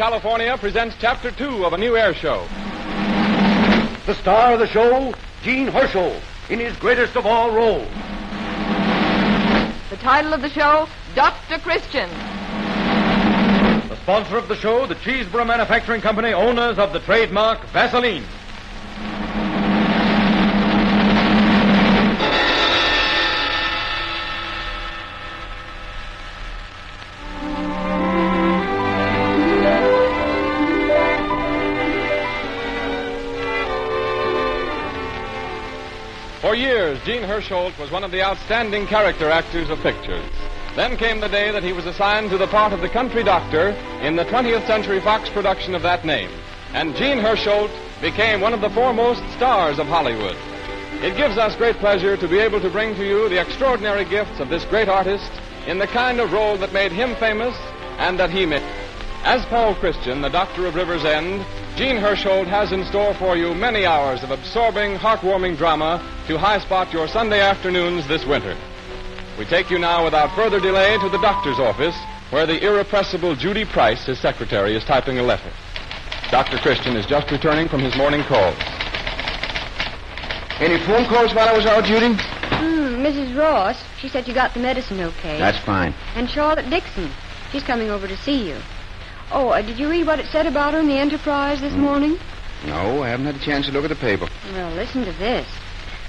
California presents Chapter 2 of a new air show. The star of the show, Jean Hersholt, in his greatest of all roles. The title of the show, Dr. Christian. The sponsor of the show, the Cheeseborough Manufacturing Company, owners of the trademark Vaseline. For years, Jean Hersholt was one of the outstanding character actors of pictures. Then came the day that he was assigned to the part of the country doctor in the 20th Century Fox production of that name. And Jean Hersholt became one of the foremost stars of Hollywood. It gives us great pleasure to be able to bring to you the extraordinary gifts of this great artist in the kind of role that made him famous and that he made. As Paul Christian, the doctor of River's End, Jean Hersholt has in store for you many hours of absorbing, heartwarming drama to high-spot your Sunday afternoons this winter. We take you now without further delay to the doctor's office, where the irrepressible Judy Price, his secretary, is typing a letter. Dr. Christian is just returning from his morning calls. Any phone calls while I was out, Judy? Mrs. Ross, she said you got the medicine okay. That's fine. And Charlotte Dixon, she's coming over to see you. Oh, did you read what it said about her in the Enterprise this morning? No, I haven't had a chance to look at the paper. Well, listen to this.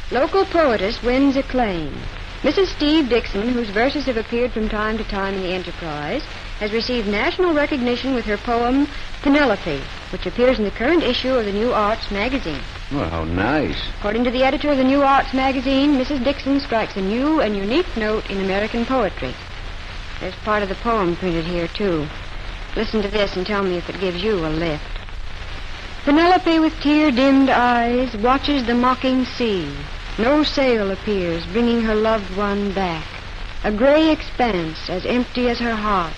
Local poetess wins acclaim. Mrs. Steve Dixon, whose verses have appeared from time to time in the Enterprise, has received national recognition with her poem, Penelope, which appears in the current issue of the New Arts magazine. Well, how nice. According to the editor of the New Arts magazine, Mrs. Dixon strikes a new and unique note in American poetry. There's part of the poem printed here, too. Listen to this and tell me if it gives you a lift. Penelope with tear-dimmed eyes watches the mocking sea. No sail appears, bringing her loved one back. A gray expanse, as empty as her heart.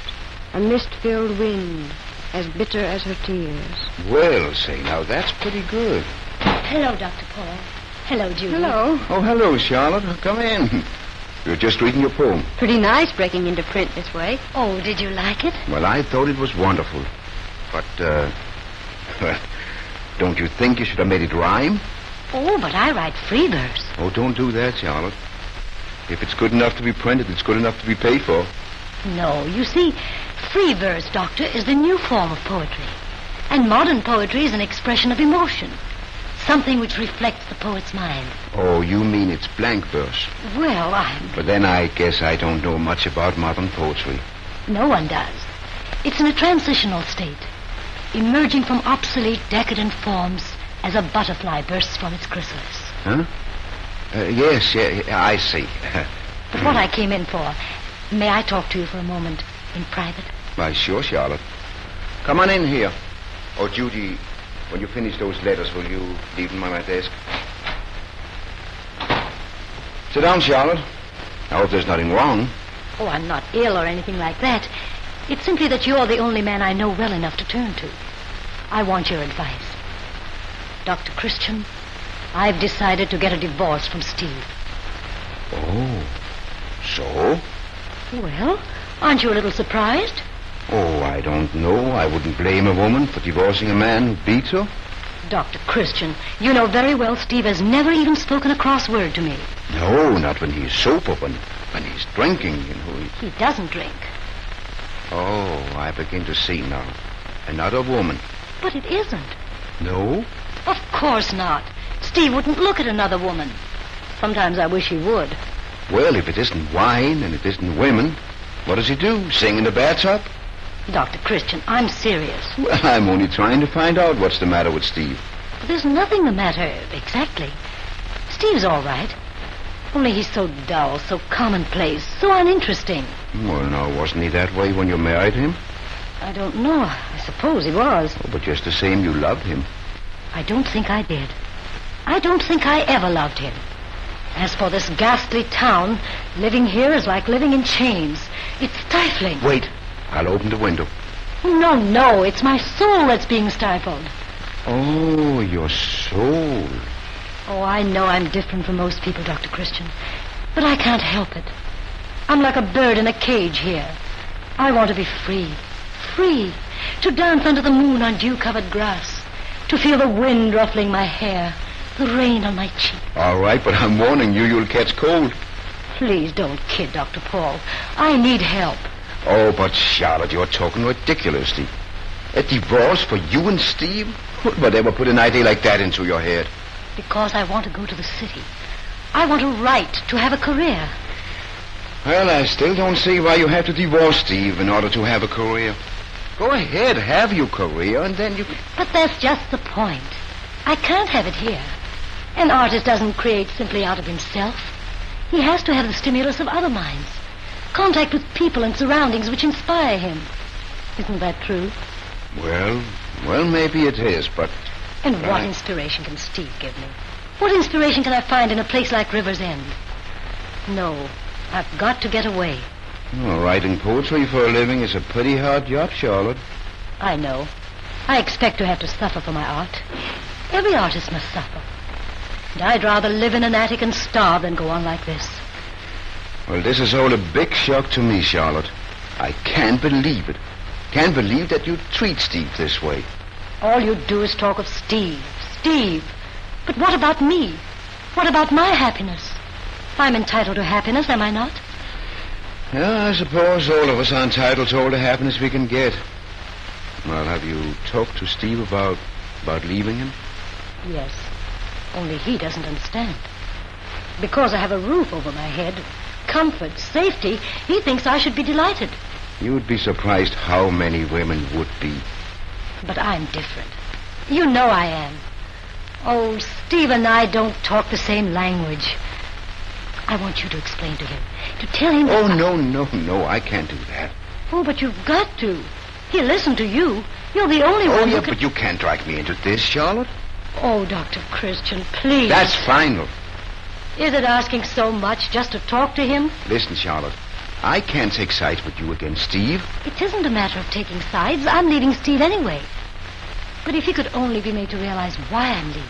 A mist-filled wind, as bitter as her tears. Well, say, now, that's pretty good. Hello, Dr. Paul. Hello, Judy. Hello. Oh, hello, Charlotte. Come in. You're just reading your poem. Pretty nice breaking into print this way. Oh, did you like it? Well, I thought it was wonderful. But, don't you think you should have made it rhyme? Oh, but I write free verse. Oh, don't do that, Charlotte. If it's good enough to be printed, it's good enough to be paid for. No, you see, free verse, Doctor, is the new form of poetry. And modern poetry is an expression of emotion. Something which reflects the poet's mind. Oh, you mean it's blank verse? Well, But then I guess I don't know much about modern poetry. No one does. It's in a transitional state, emerging from obsolete, decadent forms as a butterfly bursts from its chrysalis. Huh? Yes, I see. But what I came in for, may I talk to you for a moment in private? Why, sure, Charlotte. Come on in here. Oh, Judy, when you finish those letters, will you leave them on my desk? Sit down, Charlotte. I hope there's nothing wrong. Oh, I'm not ill or anything like that. It's simply that you're the only man I know well enough to turn to. I want your advice. Dr. Christian, I've decided to get a divorce from Steve. Oh, so? Well, aren't you a little surprised? Oh, I don't know. I wouldn't blame a woman for divorcing a man who beats her. Dr. Christian, you know very well Steve has never even spoken a cross word to me. No, not when he's sober, when he's drinking, you know. He doesn't drink. Oh, I begin to see now. Another woman. But it isn't. No? Of course not. Steve wouldn't look at another woman. Sometimes I wish he would. Well, if it isn't wine and it isn't women, what does he do? Sing in the bathtub? Dr. Christian, I'm serious. Well, I'm only trying to find out what's the matter with Steve. There's nothing the matter, exactly. Steve's all right. Only he's so dull, so commonplace, so uninteresting. Well, now, wasn't he that way when you married him? I don't know. I suppose he was. Oh, but just the same, you loved him. I don't think I did. I don't think I ever loved him. As for this ghastly town, living here is like living in chains. It's stifling. Wait. I'll open the window. No. It's my soul that's being stifled. Oh, your soul. Oh, I know I'm different from most people, Dr. Christian. But I can't help it. I'm like a bird in a cage here. I want to be free. Free. to dance under the moon on dew-covered grass, to feel the wind ruffling my hair, the rain on my cheek. All right, but I'm warning you, you'll catch cold. Please don't kid Dr. Paul. I need help. Oh, but Charlotte, you're talking ridiculously. A divorce for you and Steve? Whatever put an idea like that into your head? Because I want to go to the city. I want a right to have a career. Well, I still don't see why you have to divorce Steve in order to have a career. Go ahead, have your career, and then you... But that's just the point. I can't have it here. An artist doesn't create simply out of himself. He has to have the stimulus of other minds. Contact with people and surroundings which inspire him. Isn't that true? Well, maybe it is, but... And what inspiration can Steve give me? What inspiration can I find in a place like River's End? No, I've got to get away. Well, writing poetry for a living is a pretty hard job, Charlotte. I know. I expect to have to suffer for my art. Every artist must suffer. And I'd rather live in an attic and starve than go on like this. Well, this is all a big shock to me, Charlotte. I can't believe it. Can't believe that you treat Steve this way. All you do is talk of Steve. Steve. But what about me? What about my happiness? I'm entitled to happiness, am I not? Yeah, I suppose all of us are entitled to all the happiness we can get. Well, have you talked to Steve about leaving him? Yes. Only he doesn't understand. Because I have a roof over my head, comfort, safety, he thinks I should be delighted. You'd be surprised how many women would be. But I'm different. You know I am. Oh, Steve and I don't talk the same language. I want you to explain to him. To tell him... Oh, no, I can't do that. Oh, but you've got to. He'll listen to you. You're the only one who can... but you can't drag me into this, Charlotte. Oh, Dr. Christian, please. That's final. Is it asking so much just to talk to him? Listen, Charlotte. I can't take sides with you against Steve. It isn't a matter of taking sides. I'm leaving Steve anyway. But if he could only be made to realize why I'm leaving,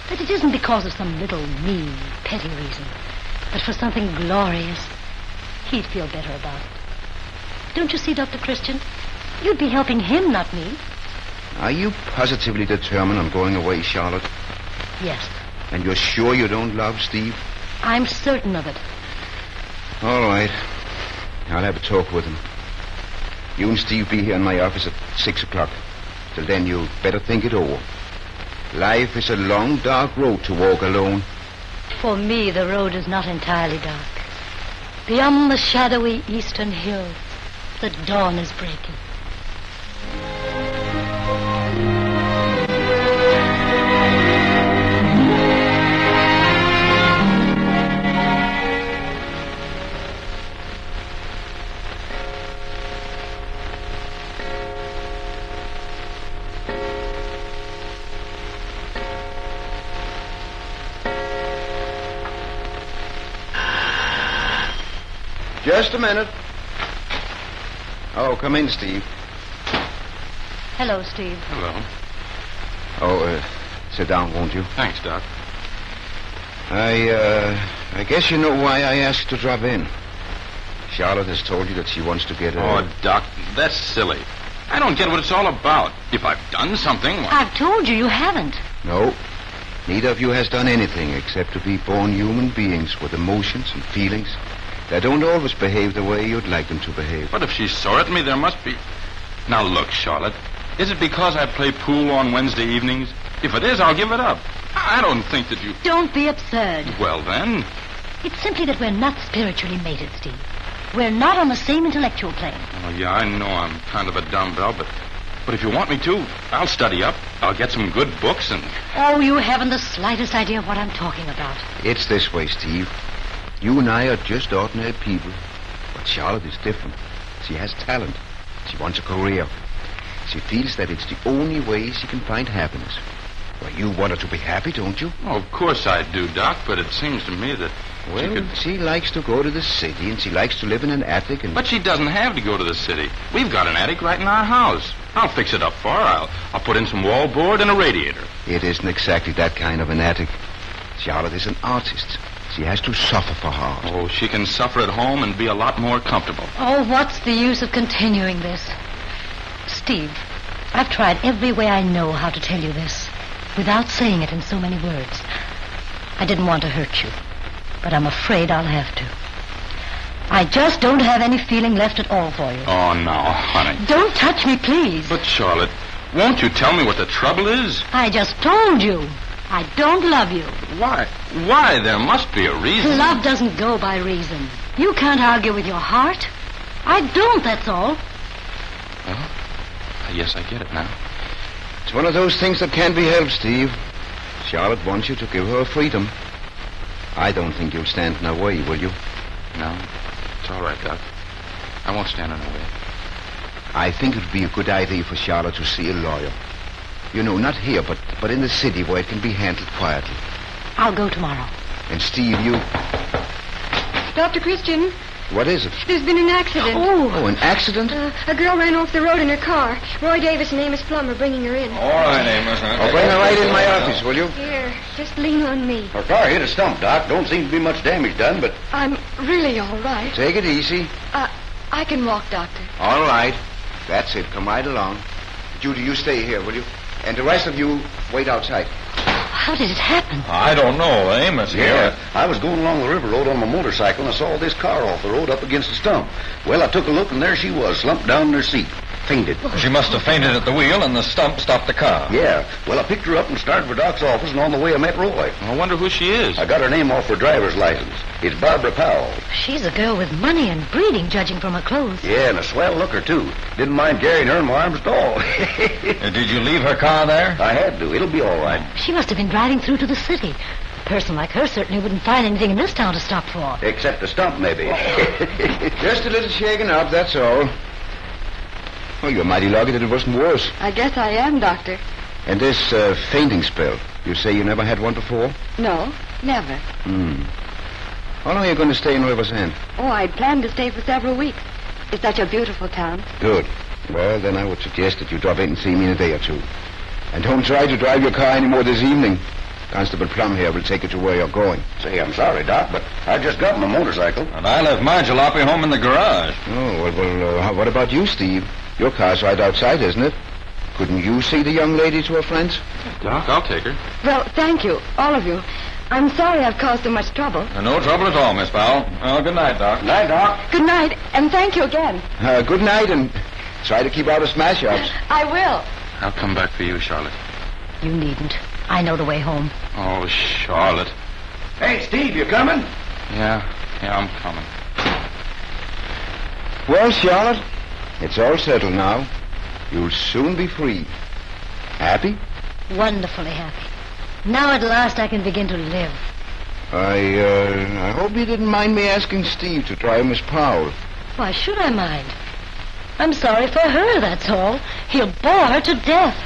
that it isn't because of some little mean, petty reason, but for something glorious, he'd feel better about it. Don't you see, Dr. Christian? You'd be helping him, not me. Are you positively determined on going away, Charlotte? Yes. And you're sure you don't love Steve? I'm certain of it. All right. I'll have a talk with him. You and Steve be here in my office at 6 o'clock. Till then, you'd better think it over. Life is a long, dark road to walk alone. For me, the road is not entirely dark. Beyond the shadowy eastern hills, the dawn is breaking. Just a minute. Oh, come in, Steve. Hello, Steve. Hello. Oh, sit down, won't you? Thanks, Doc. I guess you know why I asked to drop in. Charlotte has told you that she wants to get a... Oh, Doc, that's silly. I don't get what it's all about. If I've done something... I've told you you haven't. No. Neither of you has done anything except to be born human beings with emotions and feelings that don't always behave the way you'd like them to behave. But if she's sore at me, there must be... Now, look, Charlotte. Is it because I play pool on Wednesday evenings? If it is, I'll give it up. I don't think that you... Don't be absurd. Well, then... It's simply that we're not spiritually mated, Steve. We're not on the same intellectual plane. Oh, yeah, I know I'm kind of a dumbbell, but if you want me to, I'll study up. I'll get some good books and... Oh, you haven't the slightest idea what I'm talking about. It's this way, Steve. You and I are just ordinary people. But Charlotte is different. She has talent. She wants a career. She feels that it's the only way she can find happiness. Well, you want her to be happy, don't you? Oh, of course I do, Doc, but it seems to me that she likes to go to the city, and she likes to live in an attic, and... But she doesn't have to go to the city. We've got an attic right in our house. I'll fix it up for her. I'll put in some wallboard and a radiator. It isn't exactly that kind of an attic. Charlotte is an artist. She has to suffer for art. Oh, she can suffer at home and be a lot more comfortable. Oh, what's the use of continuing this? Steve, I've tried every way I know how to tell you this, without saying it in so many words. I didn't want to hurt you, but I'm afraid I'll have to. I just don't have any feeling left at all for you. Oh, no, honey. Don't touch me, please. But, Charlotte, won't you tell me what the trouble is? I just told you. I don't love you. Why? Why? There must be a reason. Love doesn't go by reason. You can't argue with your heart. I don't, that's all. Well, yes, I get it now. It's one of those things that can't be helped, Steve. Charlotte wants you to give her freedom. I don't think you'll stand in her way, will you? No. It's all right, Doc. I won't stand in her way. I think it would be a good idea for Charlotte to see a lawyer. You know, not here, but in the city where it can be handled quietly. I'll go tomorrow. And Steve, you... Dr. Christian, What is it? there's been an accident. Oh, an accident? A girl ran off the road in her car. Roy Davis and Amos Plum are bringing her in. All right, Amos. I'll bring her right in my office, will you? Here, just lean on me. Her car hit a stump, Doc. Don't seem to be much damage done, but... I'm really all right. Take it easy. I can walk, Doctor. All right. That's it. Come right along. Judy, you stay here, will you? And the rest of you, wait outside. How did it happen? I don't know. Amos here. Yeah, I was going along the river road on my motorcycle, and I saw this car off the road up against a stump. Well, I took a look, and there she was, slumped down in her seat. Fainted. She must have fainted at the wheel, and the stump stopped the car. Yeah. Well, I picked her up and started for Doc's office, and on the way I met Roy. I wonder who she is. I got her name off her driver's license. It's Barbara Powell. She's a girl with money and breeding, judging from her clothes. Yeah, and a swell looker, too. Didn't mind carrying her in my arms at all. Did you leave her car there? I had to. It'll be all right. She must have been driving through to the city. A person like her certainly wouldn't find anything in this town to stop for. Except the stump, maybe. Just a little shaken up, that's all. Oh, you're mighty lucky that it wasn't worse. I guess I am, Doctor. And this fainting spell, you say you never had one before? No, never. How long are you going to stay in River's End? Oh, I planned to stay for several weeks. It's such a beautiful town. Good. Well, then I would suggest that you drop in and see me in a day or two. And don't try to drive your car anymore this evening. Constable Plum here will take you to where you're going. Say, I'm sorry, Doc, but I just got my motorcycle. And I left my jalopy home in the garage. Oh, well, what about you, Steve? Your car's right outside, isn't it? Couldn't you see the young lady to her friends? Doc, I'll take her. Well, thank you, all of you. I'm sorry I've caused so much trouble. No trouble at all, Miss Powell. Well, good night, Doc. Night, Doc. Good night, and thank you again. Good night, and try to keep out of smash-ups. I will. I'll come back for you, Charlotte. You needn't. I know the way home. Oh, Charlotte. Hey, Steve, you coming? Yeah, I'm coming. Well, Charlotte, it's all settled now. You'll soon be free. Happy? Wonderfully happy. Now at last I can begin to live. I hope you didn't mind me asking Steve to try Miss Powell. Why should I mind? I'm sorry for her, that's all. He'll bore her to death.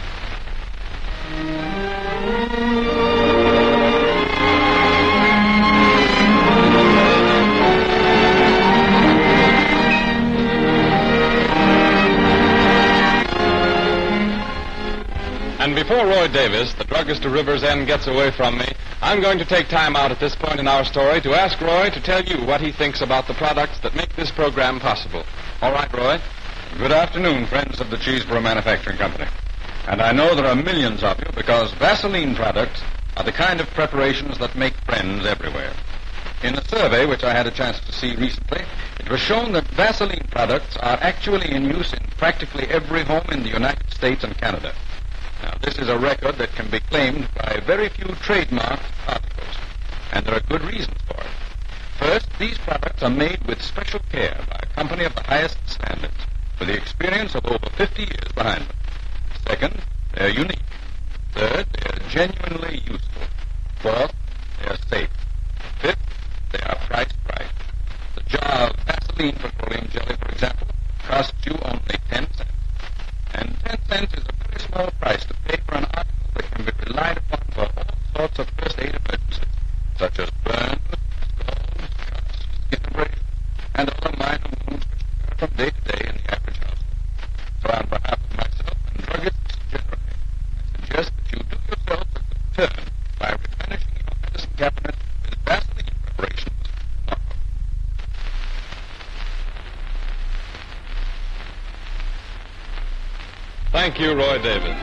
And before Roy Davis, the druggist of River's End, gets away from me, I'm going to take time out at this point in our story to ask Roy to tell you what he thinks about the products that make this program possible. All right, Roy? Good afternoon, friends of the Cheeseboro Manufacturing Company. And I know there are millions of you because Vaseline products are the kind of preparations that make friends everywhere. In a survey which I had a chance to see recently, it was shown that Vaseline products are actually in use in practically every home in the United States and Canada. Now, this is a record that can be claimed by very few trademarked articles, and there are good reasons for it. First, these products are made with special care by a company of the highest standards, with the experience of over 50 years behind them. Second, they're unique. Third, they're genuinely useful. Fourth, they're safe. Fifth, they are priced right. The jar of Vaseline petroleum jelly, for example, costs you only 10 cents. And 10 cents is a very small price to pay for an article that can be relied upon for all sorts of first aid emergencies, such as burns, scalds, cuts, skin abrasions, and other minor wounds which occur from day to day in the average household. So on behalf of myself and druggists generally, I suggest that you do yourself a good turn by replenishing your medicine cabinet with Vaseline preparations. Thank you, Roy Davis.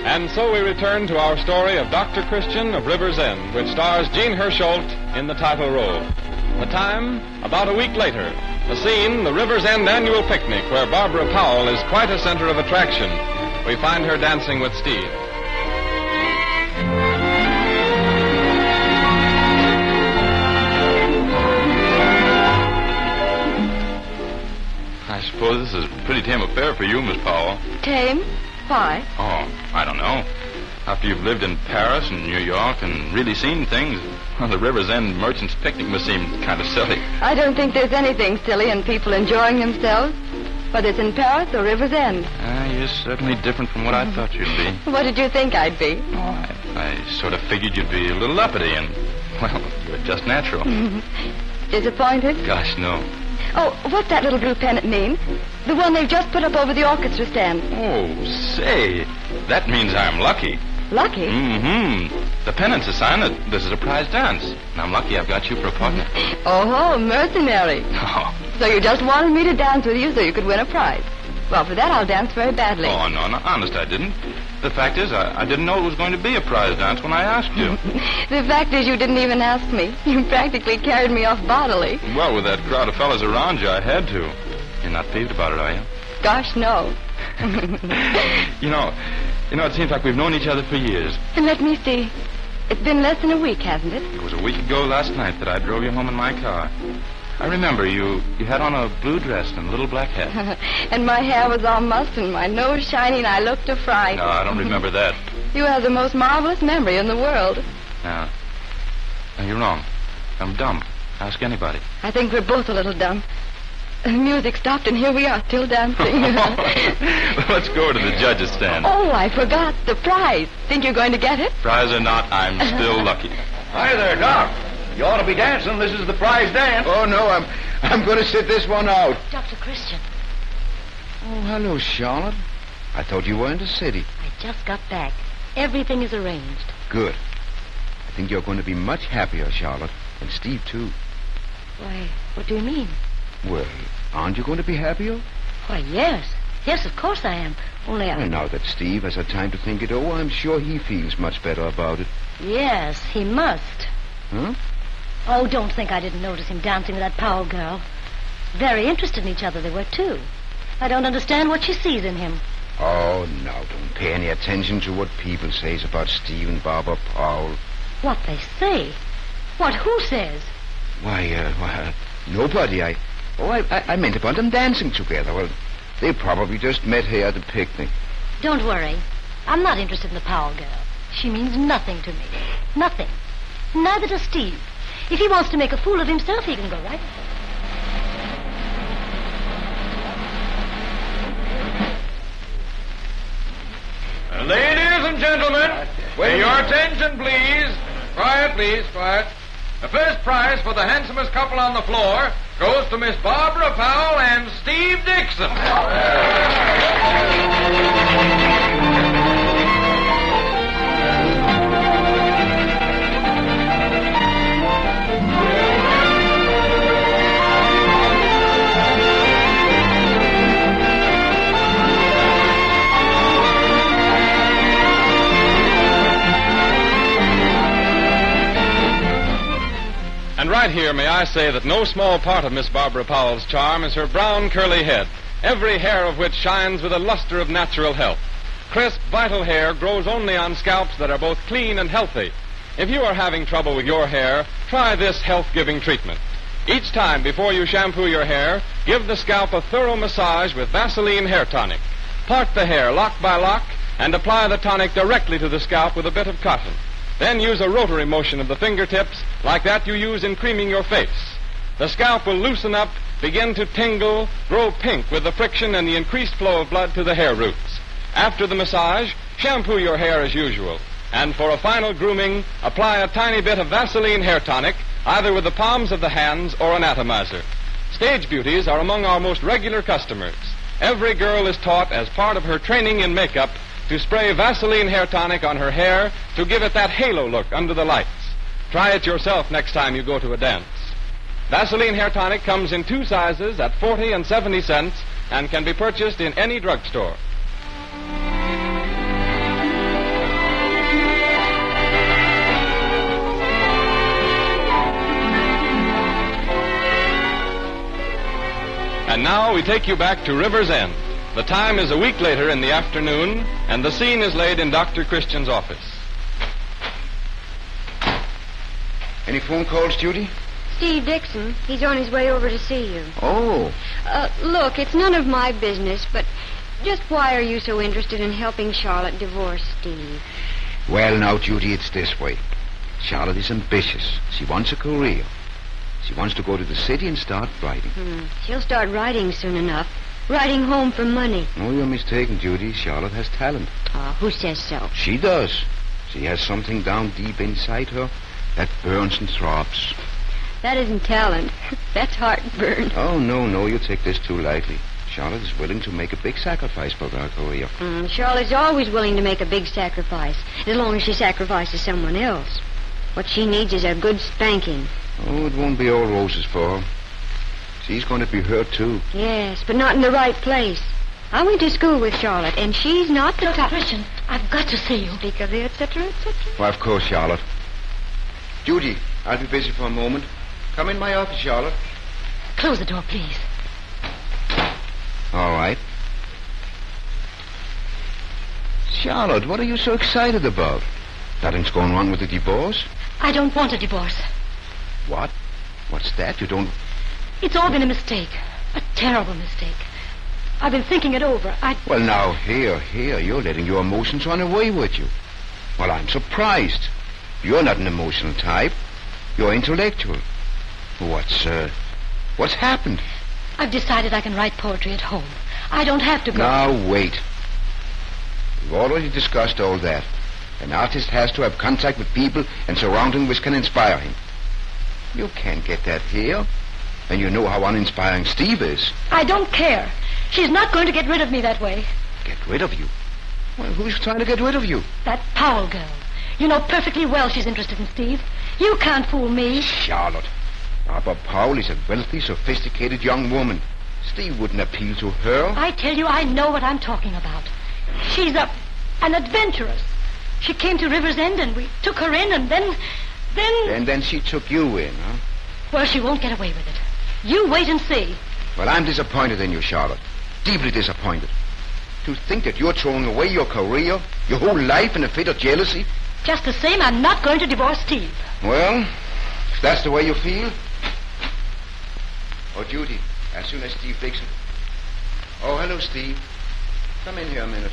And so we return to our story of Dr. Christian of River's End, which stars Jean Hersholt in the title role. The time, about a week later. The scene, the River's End annual picnic, where Barbara Powell is quite a center of attraction. We find her dancing with Steve. I suppose this is a pretty tame affair for you, Miss Powell. Tame? Why? Oh, I don't know. After you've lived in Paris and New York and really seen things, well, the River's End Merchants Picnic must seem kind of silly. I don't think there's anything silly in people enjoying themselves, whether it's in Paris or River's End. You're certainly different from what I thought you'd be. What did you think I'd be? Oh, I sort of figured you'd be a little uppity and, well, you're just natural. Disappointed? Gosh, no. Oh, what's that little blue pennant mean? The one they've just put up over the orchestra stand. Oh, say, that means I'm lucky. Lucky? Mm-hmm. The pennant's a sign that this is a prize dance. And I'm lucky I've got you for a partner. Oh, mercenary. Oh. So you just wanted me to dance with you so you could win a prize. Well, for that I'll dance very badly. Oh, no, honest, I didn't. The fact is, I didn't know it was going to be a prize dance when I asked you. The fact is, you didn't even ask me. You practically carried me off bodily. Well, with that crowd of fellas around you, I had to. You're not peeved about it, are you? Gosh, no. You know, it seems like we've known each other for years. And let me see. It's been less than a week, hasn't it? It was a week ago last night that I drove you home in my car. I remember you had on a blue dress and a little black hat. And my hair was all mussed and my nose shiny and I looked a fright. No, I don't remember that. You have the most marvelous memory in the world. No, you're wrong. I'm dumb. Ask anybody. I think we're both a little dumb. The music stopped and here we are, still dancing. Let's go to the judges' stand. Oh, I forgot. The prize. Think you're going to get it? Prize or not, I'm still lucky. Hi there, Doc. You ought to be dancing. This is the prize dance. Oh, no, I'm going to sit this one out. Dr. Christian, Oh, hello, Charlotte. I thought you were in the city. I just got back. Everything is arranged. Good. I think you're going to be much happier, Charlotte. And Steve, too. Why, what do you mean? Well, aren't you going to be happier? Why, yes. Yes, of course I am. Only Well, now that Steve has had time to think it over, I'm sure he feels much better about it. Yes, he must. Huh? Oh, don't think I didn't notice him dancing with that Powell girl. Very interested in each other they were, too. I don't understand what she sees in him. Oh, no, don't pay any attention to what people says about Steve and Barbara Powell. What they say? What, who says? Why, nobody. I meant about them dancing together. Well, they probably just met here at the picnic. Don't worry. I'm not interested in the Powell girl. She means nothing to me. Nothing. Neither does Steve. If he wants to make a fool of himself, he can go right ahead. Ladies and gentlemen, your attention, please. Quiet, please, quiet. The first prize for the handsomest couple on the floor goes to Miss Barbara Powell and Steve Dixon. And right here, may I say that no small part of Miss Barbara Powell's charm is her brown, curly head, every hair of which shines with a luster of natural health. Crisp, vital hair grows only on scalps that are both clean and healthy. If you are having trouble with your hair, try this health-giving treatment. Each time before you shampoo your hair, give the scalp a thorough massage with Vaseline Hair Tonic. Part the hair lock by lock and apply the tonic directly to the scalp with a bit of cotton. Then use a rotary motion of the fingertips like that you use in creaming your face. The scalp will loosen up, begin to tingle, grow pink with the friction and the increased flow of blood to the hair roots. After the massage, shampoo your hair as usual. And for a final grooming, apply a tiny bit of Vaseline Hair Tonic, either with the palms of the hands or an atomizer. Stage beauties are among our most regular customers. Every girl is taught as part of her training in makeup to spray Vaseline Hair Tonic on her hair to give it that halo look under the lights. Try it yourself next time you go to a dance. Vaseline Hair Tonic comes in two sizes at 40 and 70 cents and can be purchased in any drugstore. And now we take you back to River's End. The time is a week later in the afternoon, and the scene is laid in Dr. Christian's office. Any phone calls, Judy? Steve Dixon. He's on his way over to see you. Oh. Look, it's none of my business, but just why are you so interested in helping Charlotte divorce Steve? Well, now, Judy, it's this way. Charlotte is ambitious. She wants a career. She wants to go to the city and start writing. She'll start writing soon enough. Writing home for money. Oh, you're mistaken, Judy. Charlotte has talent. Who says so? She does. She has something down deep inside her that burns and throbs. That isn't talent. That's heartburn. Oh, no, you take this too lightly. Charlotte is willing to make a big sacrifice for her career. Charlotte's always willing to make a big sacrifice, as long as she sacrifices someone else. What she needs is a good spanking. Oh, it won't be all roses for her. She's going to be hurt, too. Yes, but not in the right place. I went to school with Charlotte, and she's not the Dr. Christian, I've got to see you. Speak of the etc., etc. Why, of course, Charlotte. Judy, I'll be busy for a moment. Come in my office, Charlotte. Close the door, please. All right. Charlotte, what are you so excited about? Nothing's going wrong with the divorce? I don't want a divorce. What? What's that? You don't... It's all been a mistake. A terrible mistake. I've been thinking it over. Well, now, here, you're letting your emotions run away with you. Well, I'm surprised. You're not an emotional type. You're intellectual. What's happened? I've decided I can write poetry at home. I don't have to go... Now, wait. We've already discussed all that. An artist has to have contact with people and surroundings which can inspire him. You can't get that here. And you know how uninspiring Steve is. I don't care. She's not going to get rid of me that way. Get rid of you? Well, who's trying to get rid of you? That Powell girl. You know perfectly well she's interested in Steve. You can't fool me. Charlotte, Barbara Powell is a wealthy, sophisticated young woman. Steve wouldn't appeal to her. I tell you, I know what I'm talking about. She's an adventuress. She came to River's End and we took her in and then... And then she took you in, huh? Well, she won't get away with it. You wait and see. Well, I'm disappointed in you, Charlotte. Deeply disappointed. To think that you're throwing away your career, your whole life in a fit of jealousy. Just the same, I'm not going to divorce Steve. Well, if that's the way you feel... Oh, Judy, as soon as Steve Dixon... Oh, hello, Steve. Come in here a minute.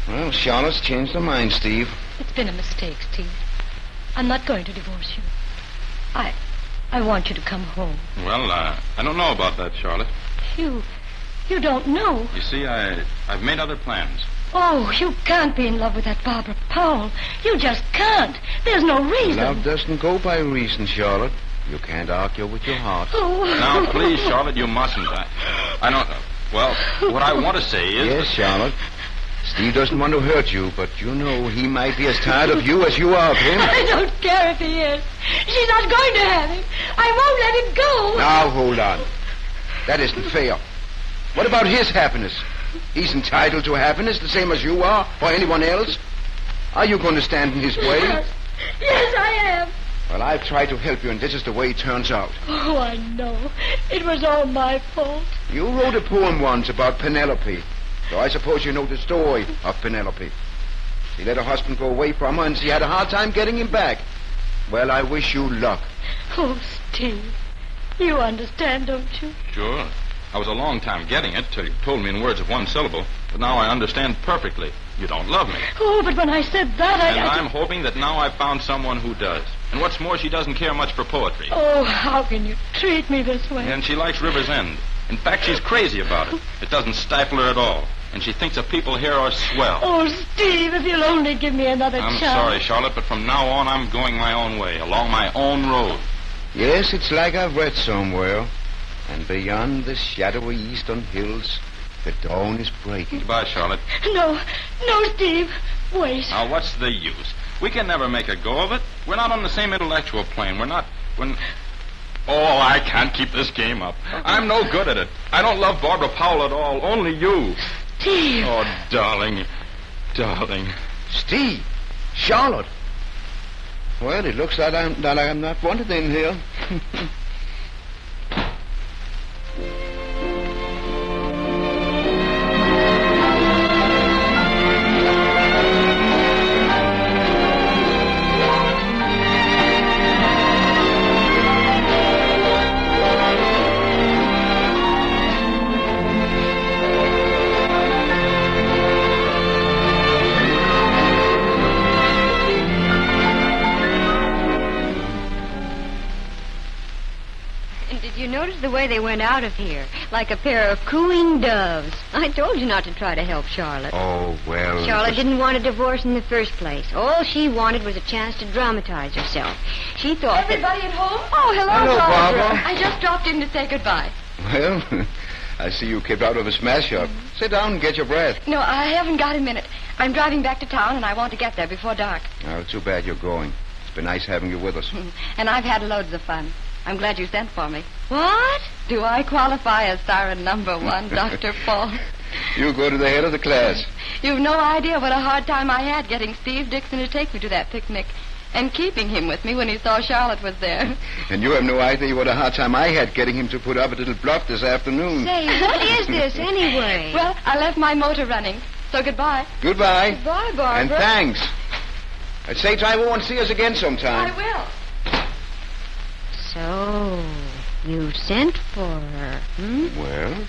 Well, Charlotte's changed her mind, Steve. It's been a mistake, Steve. I'm not going to divorce you. I want you to come home. Well, I don't know about that, Charlotte. You don't know. You see, I've made other plans. Oh, you can't be in love with that Barbara Powell. You just can't. There's no reason. Love doesn't go by reason, Charlotte. You can't argue with your heart. Oh. Now, please, Charlotte, you mustn't. I don't know. Well, what I want to say is... Yes, Charlotte. Steve doesn't want to hurt you, but you know he might be as tired of you as you are of him. I don't care if he is. She's not going to have him. I won't let him go. Now, hold on. That isn't fair. What about his happiness? He's entitled to happiness the same as you are, or anyone else. Are you going to stand in his way? Yes, I am. Well, I've tried to help you, and this is the way it turns out. Oh, I know. It was all my fault. You wrote a poem once about Penelope. So I suppose you know the story of Penelope. She let her husband go away from her, and she had a hard time getting him back. Well, I wish you luck. Oh, Steve, you understand, don't you? Sure. I was a long time getting it till you told me in words of one syllable. But now I understand perfectly. You don't love me. Oh, but when I said that, I'm hoping that now I've found someone who does. And what's more, she doesn't care much for poetry. Oh, how can you treat me this way? And she likes River's End. In fact, she's crazy about it. It doesn't stifle her at all. And she thinks the people here are swell. Oh, Steve, if you'll only give me another chance. I'm sorry, Charlotte, but from now on, I'm going my own way, along my own road. Yes, it's like I've read somewhere. And beyond the shadowy eastern hills, the dawn is breaking. Goodbye, Charlotte. No, Steve. Wait. Now, what's the use? We can never make a go of it. We're not on the same intellectual plane. Oh, I can't keep this game up. I'm no good at it. I don't love Barbara Powell at all. Only you. Steve. Oh, darling. Steve. Charlotte. Well, it looks like I'm not wanted in here. And did you notice the way they went out of here? Like a pair of cooing doves. I told you not to try to help Charlotte. Oh, well... Charlotte didn't want a divorce in the first place. All she wanted was a chance to dramatize herself. She thought Everybody at home? Oh, hello, Barbara. I just dropped in to say goodbye. Well, I see you kept out of a smash-up. Sit down and get your breath. No, I haven't got a minute. I'm driving back to town, and I want to get there before dark. Oh, too bad you're going. It's been nice having you with us. And I've had loads of fun. I'm glad you sent for me. What? Do I qualify as siren number 1, Dr. Paul? You go to the head of the class. You've no idea what a hard time I had getting Steve Dixon to take me to that picnic and keeping him with me when he saw Charlotte was there. And you have no idea what a hard time I had getting him to put up a little bluff this afternoon. Say, what is this anyway? Well, I left my motor running, so goodbye. Goodbye. Goodbye, Barbara. And thanks. I'd say drive over and see us again sometime. I will. So, you sent for her, Well,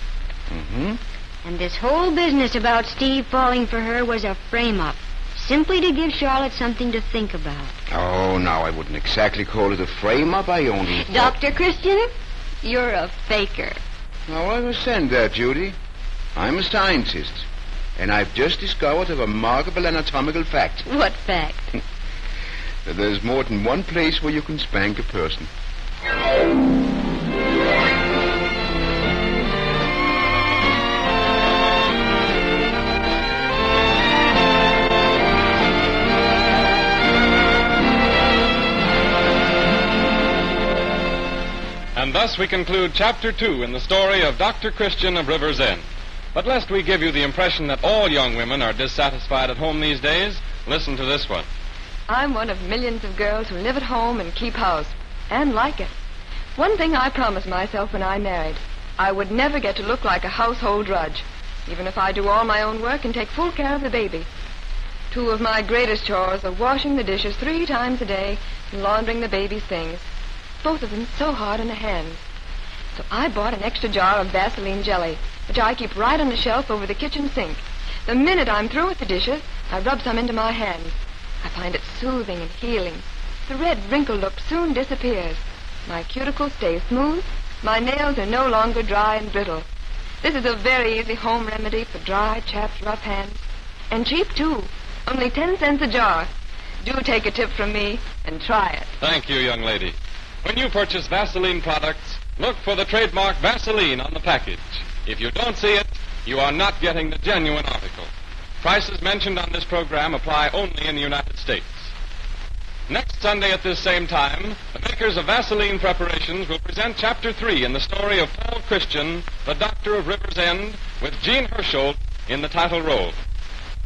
And this whole business about Steve falling for her was a frame-up, simply to give Charlotte something to think about. Oh, now, I wouldn't exactly call it a frame-up. I only... Dr. Christian, you're a faker. Now, I understand that, Judy. I'm a scientist, and I've just discovered a remarkable anatomical fact. What fact? That there's more than one place where you can spank a person. And thus we conclude Chapter 2 in the story of Dr. Christian of River's End. But lest we give you the impression that all young women are dissatisfied at home these days, listen to this one. I'm one of millions of girls who live at home and keep house, and like it. One thing I promised myself when I married, I would never get to look like a household drudge, even if I do all my own work and take full care of the baby. 2 of my greatest chores are washing the dishes 3 times a day and laundering the baby's things. Both of them so hard on the hands. So I bought an extra jar of Vaseline jelly, which I keep right on the shelf over the kitchen sink. The minute I'm through with the dishes, I rub some into my hands. I find it soothing and healing. The red wrinkle look soon disappears. My cuticles stay smooth. My nails are no longer dry and brittle. This is a very easy home remedy for dry, chapped, rough hands. And cheap, too. Only 10 cents a jar. Do take a tip from me and try it. Thank you, young lady. When you purchase Vaseline products, look for the trademark Vaseline on the package. If you don't see it, you are not getting the genuine article. Prices mentioned on this program apply only in the United States. Next Sunday at this same time, the makers of Vaseline preparations will present Chapter 3 in the story of Paul Christian, the Doctor of River's End, with Jean Hersholt in the title role.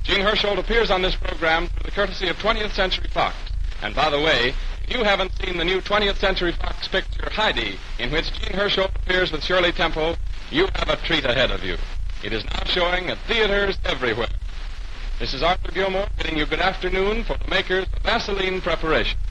Jean Hersholt appears on this program through the courtesy of 20th Century Fox. And by the way, if you haven't seen the new 20th Century Fox picture, Heidi, in which Jean Hersholt appears with Shirley Temple, you have a treat ahead of you. It is now showing at theaters everywhere. This is Arthur Gilmore bidding you good afternoon for the makers of Vaseline preparations.